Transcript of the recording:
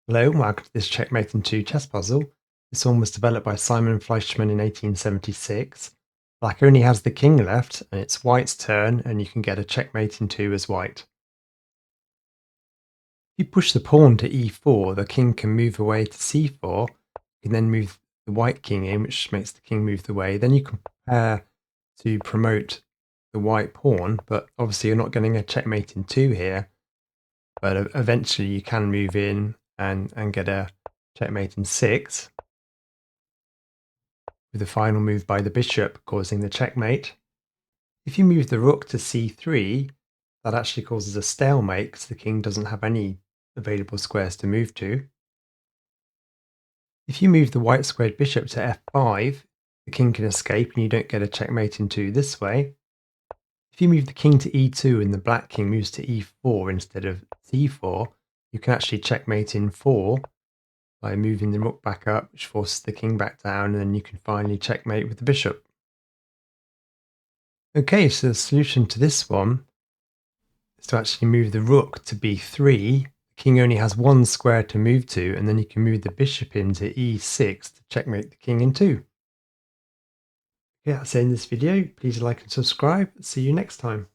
Hello, and welcome to this Checkmate in 2 chess puzzle. This one was developed by Simon Fleischmann in 1876. Black only has the king left, and it's white's turn, and you can get a checkmate in 2 as white. If you push the pawn to e4, the king can move away to c4. You can then move the white king in, which makes the king move the way. Then you can prepare to promote the white pawn, but obviously you're not getting a checkmate in 2 here. But eventually you can move in and get a checkmate in 6, with the final move by the bishop causing the checkmate. If you move the rook to c3, that actually causes a stalemate because the king doesn't have any available squares to move to. If you move the white squared bishop to f5, the king can escape and you don't get a checkmate in 2 this way. If you move the king to e2 and the black king moves to e4 instead of c4, you can actually checkmate in 4 by moving the rook back up, which forces the king back down, and then you can finally checkmate with the bishop. Okay, so the solution to this one is to actually move the rook to b3. The king only has one square to move to, and then you can move the bishop into e6 to checkmate the king in 2. Okay, that's the end of this video. Please like and subscribe. See you next time.